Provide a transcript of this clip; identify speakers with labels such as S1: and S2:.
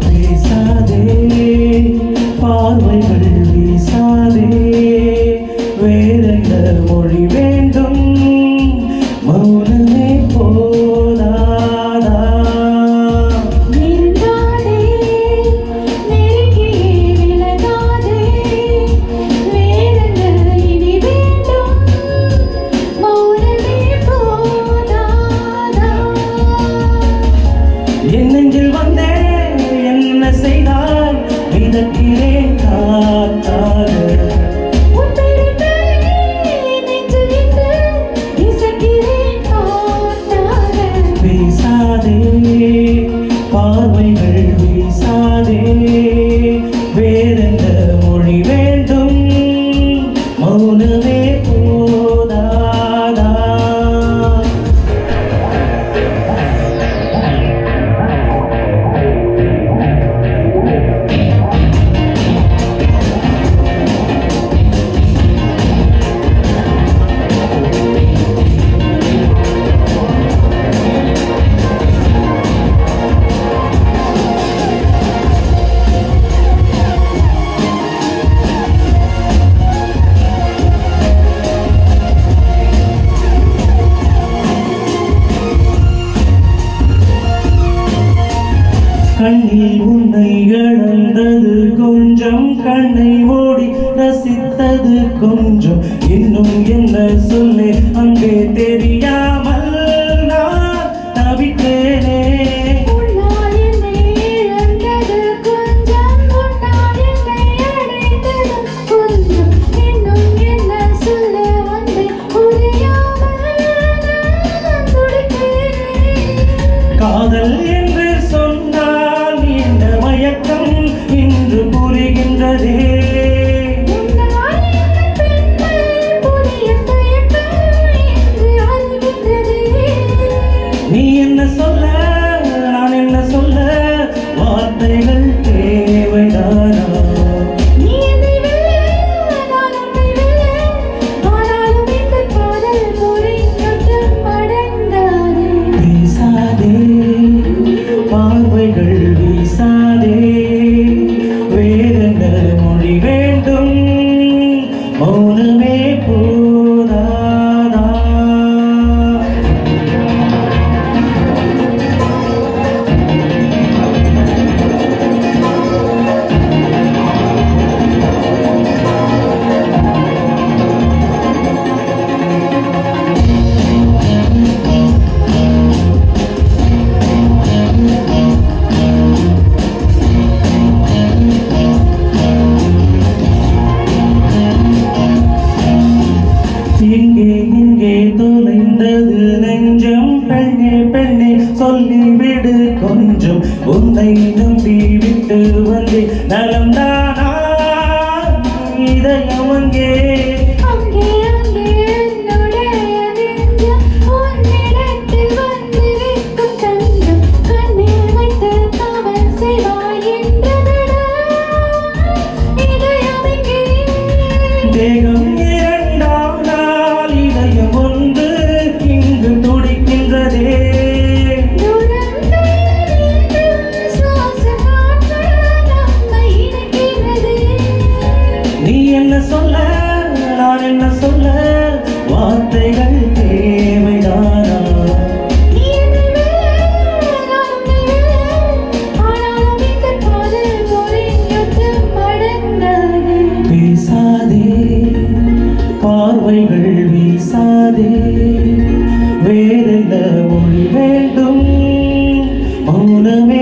S1: வீசாதே பார்வைகள் வீசாதே வேறென்ன மொழி வேண்டும் மௌனமே போதாதா
S2: நெருங்காதே நெருங்கியே விலகாதே வேறென்ன இனி வேண்டும் மௌனமே போதாதா
S1: என் நெஞ்சில் வந்தே என்ன செய்தாய் மிதக்கிறேன் காற்றாக வீசாதே பார்வைகள் வீசாதே வேறென்ன மொழி வேண்டும் மௌனமே போதாதா கண்ணில் உன்னை இழந்தது கொஞ்சம் கண்ணை ஓடி ரசித்தது கொஞ்சம் இன்னும் என்ன சொல்லே அங்கே தெரியாமல் நான் தவித்தேனே காதல் என்று சொன்னால் இந்த மயக்கம் இன்று புரிகின்றதே நீ என்ன சொல்ல நான் என்ன சொல்ல வார்த்தைகள் தேவைதானா வீசாதே பார்வைகள் வீசாதே வேறென்ன மொழி வேண்டும் மௌனமே போதாதா இங்கே தொலைந்தது நெஞ்சம் பெண்ணே பெண்ணே சொல்லிவிடு கொஞ்சம் உன்னை நம்பி விட்டு வந்து நலம் தானா இதயம் அங்கே தேகம் இரண்டானால் இதயம் ஒன்று இங்கு துடிக்கின்றதே நீ என்ன சொல்ல நான் என்ன சொல்ல வார்த்தைகள் தேவைதானா வீசாதே பார்வைகள் வீசாதே வேறென்ன மொழி வேண்டும் மௌனமே